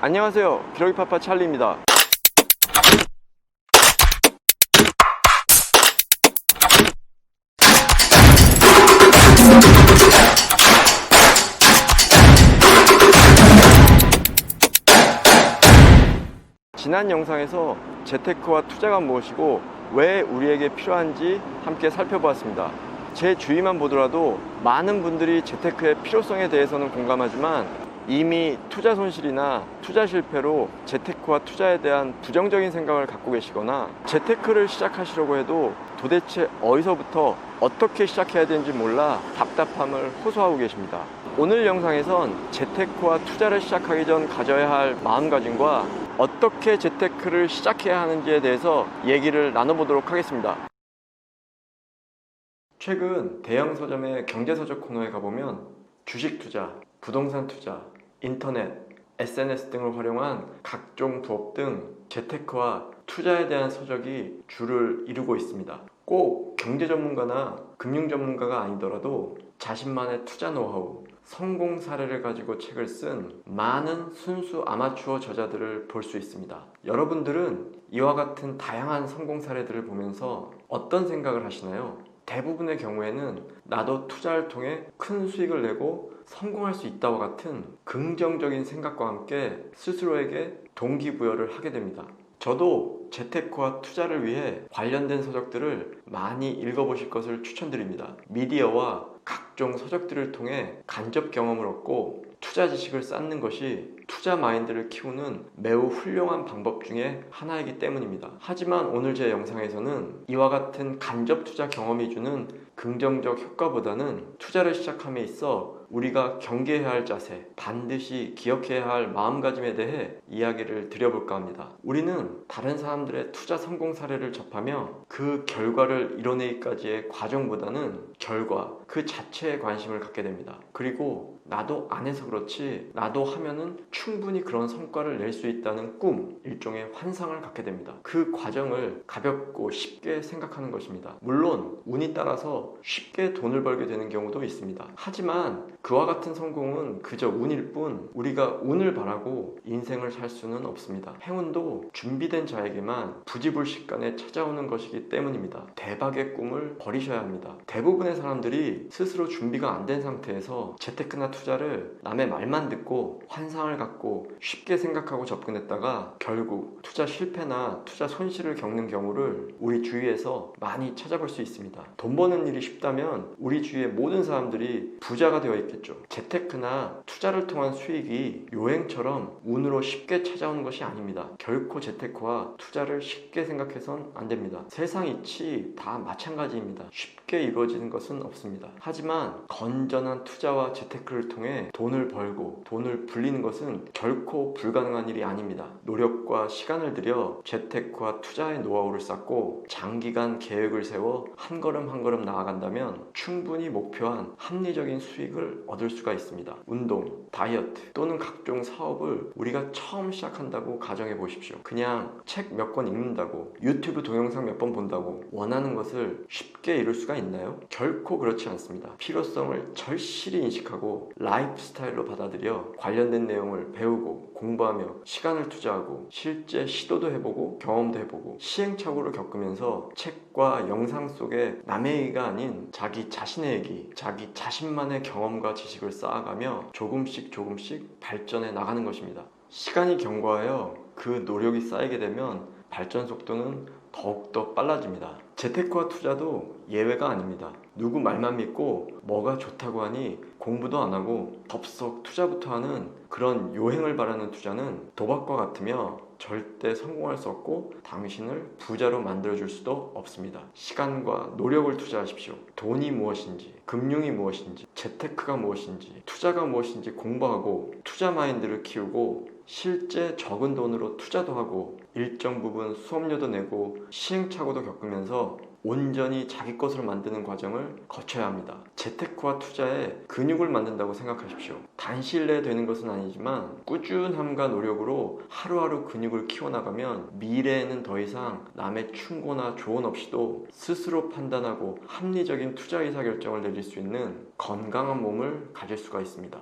안녕하세요, 기러기파파 찰리입니다. 지난 영상에서 재테크와 투자가 무엇이고 왜 우리에게 필요한지 함께 살펴보았습니다. 제 주위만 보더라도 많은 분들이 재테크의 필요성에 대해서는 공감하지만 이미 투자 손실이나 투자 실패로 재테크와 투자에 대한 부정적인 생각을 갖고 계시거나 재테크를 시작하시려고 해도 도대체 어디서부터 어떻게 시작해야 되는지 몰라 답답함을 호소하고 계십니다. 오늘 영상에선 재테크와 투자를 시작하기 전 가져야 할 마음가짐과 어떻게 재테크를 시작해야 하는지에 대해서 얘기를 나눠보도록 하겠습니다. 최근 대형 서점의 경제서적 코너에 가보면 주식 투자, 부동산 투자, 인터넷, SNS 등을 활용한 각종 부업 등 재테크와 투자에 대한 서적이 줄을 이루고 있습니다. 꼭 경제 전문가나 금융 전문가가 아니더라도 자신만의 투자 노하우, 성공 사례를 가지고 책을 쓴 많은 순수 아마추어 저자들을 볼 수 있습니다. 여러분들은 이와 같은 다양한 성공 사례들을 보면서 어떤 생각을 하시나요? 대부분의 경우에는 나도 투자를 통해 큰 수익을 내고 성공할 수 있다와 같은 긍정적인 생각과 함께 스스로에게 동기부여를 하게 됩니다. 저도 재테크와 투자를 위해 관련된 서적들을 많이 읽어보실 것을 추천드립니다. 미디어와 각종 서적들을 통해 간접 경험을 얻고 투자 지식을 쌓는 것이 투자 마인드를 키우는 매우 훌륭한 방법 중에 하나이기 때문입니다. 하지만 오늘 제 영상에서는 이와 같은 간접 투자 경험이 주는 긍정적 효과보다는 투자를 시작함에 있어 우리가 경계해야 할 자세, 반드시 기억해야 할 마음가짐에 대해 이야기를 드려볼까 합니다. 우리는 다른 사람들의 투자 성공 사례를 접하며 그 결과를 이뤄내기까지의 과정보다는 결과, 그 자체에 관심을 갖게 됩니다. 그리고 나도 안 해서 그렇지, 나도 하면은 충분히 그런 성과를 낼 수 있다는 꿈, 일종의 환상을 갖게 됩니다. 그 과정을 가볍고 쉽게 생각하는 것입니다. 물론 운이 따라서 쉽게 돈을 벌게 되는 경우도 있습니다. 하지만 그와 같은 성공은 그저 운일 뿐 우리가 운을 바라고 인생을 살 수는 없습니다. 행운도 준비된 자에게만 부지불식간에 찾아오는 것이기 때문입니다. 대박의 꿈을 버리셔야 합니다. 대부분의 사람들이 스스로 준비가 안 된 상태에서 재테크나 투자를 남의 말만 듣고 환상을 갖고 쉽게 생각하고 접근했다가 결국 투자 실패나 투자 손실을 겪는 경우를 우리 주위에서 많이 찾아볼 수 있습니다. 돈 버는 일이 쉽다면 우리 주위의 모든 사람들이 부자가 되어 있겠죠. 재테크나 투자를 통한 수익이 요행처럼 운으로 쉽게 찾아오는 것이 아닙니다. 결코 재테크와 투자를 쉽게 생각해선 안 됩니다. 세상 이치 다 마찬가지입니다. 쉽게 이루어지는 것은 없습니다. 하지만 건전한 투자와 재테크를 통해 돈을 벌고 돈을 불리는 것은 결코 불가능한 일이 아닙니다. 노력과 시간을 들여 재테크와 투자의 노하우를 쌓고 장기간 계획을 세워 한 걸음 한 걸음 나아간다면 충분히 목표한 합리적인 수익을 얻을 수가 있습니다. 운동, 다이어트 또는 각종 사업을 우리가 처음 시작한다고 가정해 보십시오. 그냥 책 몇 권 읽는다고, 유튜브 동영상 몇 번 본다고 원하는 것을 쉽게 이룰 수가 있나요? 결코 그렇지 않습니다. 필요성을 절실히 인식하고 라이프 스타일로 받아들여 관련된 내용을 배우고 공부하며 시간을 투자하고 실제 시도도 해보고 경험도 해보고 시행착오를 겪으면서 책과 영상 속에 남의 얘기가 아닌 자기 자신의 얘기, 자기 자신만의 경험과 지식을 쌓아가며 조금씩 발전해 나가는 것입니다. 시간이 경과하여 그 노력이 쌓이게 되면 발전 속도는 더욱더 빨라집니다. 재테크와 투자도 예외가 아닙니다. 누구 말만 믿고 뭐가 좋다고 하니 공부도 안 하고 덥석 투자부터 하는 그런 요행을 바라는 투자는 도박과 같으며 절대 성공할 수 없고 당신을 부자로 만들어줄 수도 없습니다. 시간과 노력을 투자하십시오. 돈이 무엇인지, 금융이 무엇인지, 재테크가 무엇인지, 투자가 무엇인지 공부하고 투자 마인드를 키우고 실제 적은 돈으로 투자도 하고 일정 부분 수업료도 내고 시행착오도 겪으면서 온전히 자기 것으로 만드는 과정을 거쳐야 합니다. 재테크와 투자에 근육을 만든다고 생각하십시오. 단시일 내에 되는 것은 아니지만 꾸준함과 노력으로 하루하루 근육을 키워나가면 미래에는 더 이상 남의 충고나 조언 없이도 스스로 판단하고 합리적인 투자 의사결정을 내릴 수 있는 건강한 몸을 가질 수가 있습니다.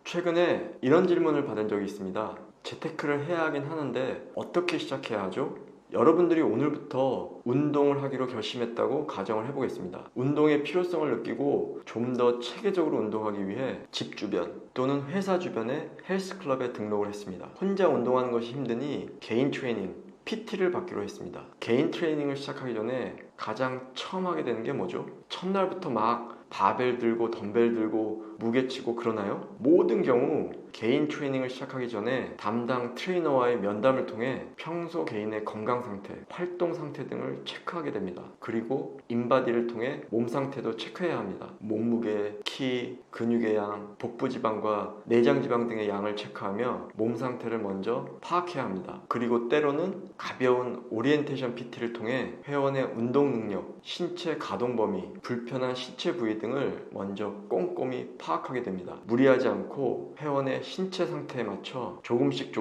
최근에 이런 질문을 받은 적이 있습니다. 재테크를 해야 하긴 하는데 어떻게 시작해야 하죠? 여러분들이 오늘부터 운동을 하기로 결심했다고 가정을 해보겠습니다. 운동의 필요성을 느끼고 좀 더 체계적으로 운동하기 위해 집 주변 또는 회사 주변의 헬스클럽에 등록을 했습니다. 혼자 운동하는 것이 힘드니 개인 트레이닝, PT를 받기로 했습니다. 개인 트레이닝을 시작하기 전에 가장 처음 하게 되는 게 뭐죠? 첫날부터 막 바벨 들고 덤벨 들고 무게 치고 그러나요? 모든 경우 개인 트레이닝을 시작하기 전에 담당 트레이너와의 면담을 통해 평소 개인의 건강 상태, 활동 상태 등을 체크하게 됩니다. 그리고 인바디를 통해 몸 상태도 체크해야 합니다. 몸무게, 키, 근육의 양, 복부 지방과 내장 지방 등의 양을 체크하며 몸 상태를 먼저 파악해야 합니다. 그리고 때로는 가벼운 오리엔테이션 PT를 통해 회원의 운동 능력, 신체 가동 범위, 불편한 신체 부위 등을 먼저 꼼꼼히 파악하게 됩니다. 무리하지 않고 회원의 신체 상태에 맞춰 조금씩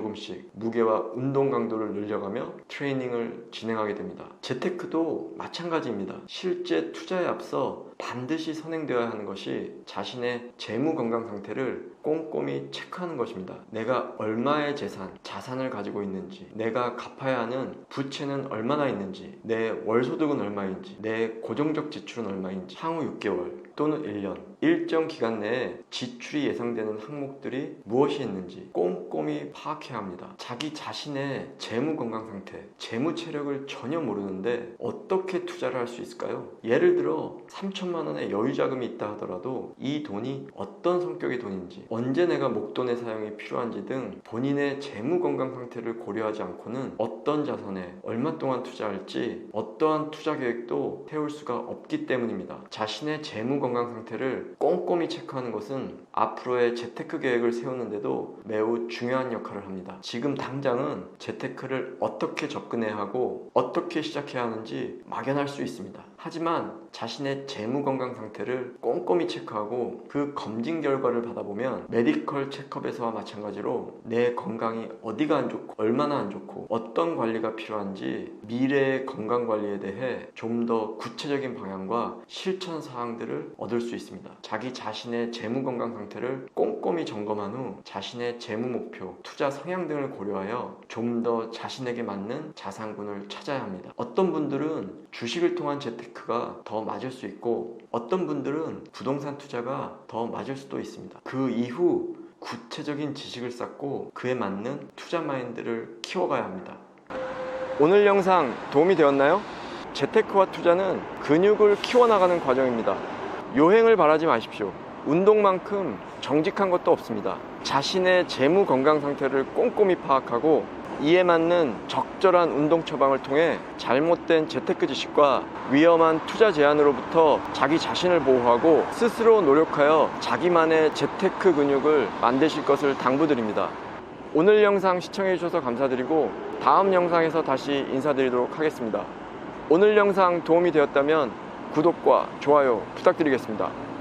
무게와 운동 강도를 늘려가며 트레이닝을 진행하게 됩니다. 재테크도 마찬가지입니다. 실제 투자에 앞서 반드시 선행되어야 하는 것이 자신의 재무 건강 상태를 꼼꼼히 체크하는 것입니다. 내가 얼마의 자산을 가지고 있는지, 내가 갚아야 하는 부채는 얼마나 있는지, 내 월소득은 얼마인지, 내 고정적 지출은 얼마인지, 향후 6개월 또는 1년 일정 기간 내에 지출이 예상되는 항목들이 무엇이 있는지 꼼꼼히 파악해야 합니다. 자기 자신의 재무 건강 상태, 재무 체력을 전혀 모르는데 어떻게 투자를 할 수 있을까요? 예를 들어 3천만 원의 여유 자금이 있다 하더라도 이 돈이 어떤 성격의 돈인지, 언제 내가 목돈의 사용이 필요한지 등 본인의 재무 건강 상태를 고려하지 않고는 어떤 자산에 얼마 동안 투자할지 어떠한 투자 계획도 세울 수가 없기 때문입니다. 자신의 재무 건강 상태를 꼼꼼히 체크하는 것은 앞으로의 재테크 계획을 세우는데도 매우 중요한 역할을 합니다. 지금 당장은 재테크를 어떻게 접근해야 하고 어떻게 시작해야 하는지 막연할 수 있습니다. 하지만 자신의 재무 건강 상태를 꼼꼼히 체크하고 그 검진 결과를 받아보면 메디컬 체크업에서와 마찬가지로 내 건강이 어디가 안 좋고 얼마나 안 좋고 어떤 관리가 필요한지 미래의 건강 관리에 대해 좀 더 구체적인 방향과 실천 사항들을 얻을 수 있습니다. 자기 자신의 재무 건강 상태를 꼼꼼히 점검한 후 자신의 재무 목표, 투자 성향 등을 고려하여 좀 더 자신에게 맞는 자산군을 찾아야 합니다. 어떤 분들은 주식을 통한 재테크가 더 맞을 수 있고 어떤 분들은 부동산 투자가 더 맞을 수도 있습니다. 그 이후 구체적인 지식을 쌓고 그에 맞는 투자 마인드를 키워가야 합니다. 오늘 영상 도움이 되었나요? 재테크와 투자는 근육을 키워나가는 과정입니다. 요행을 바라지 마십시오. 운동만큼 정직한 것도 없습니다. 자신의 재무 건강 상태를 꼼꼼히 파악하고 이에 맞는 적절한 운동 처방을 통해 잘못된 재테크 지식과 위험한 투자 제한으로부터 자기 자신을 보호하고 스스로 노력하여 자기만의 재테크 근육을 만드실 것을 당부드립니다. 오늘 영상 시청해 주셔서 감사드리고 다음 영상에서 다시 인사드리도록 하겠습니다. 오늘 영상 도움이 되었다면 구독과 좋아요 부탁드리겠습니다.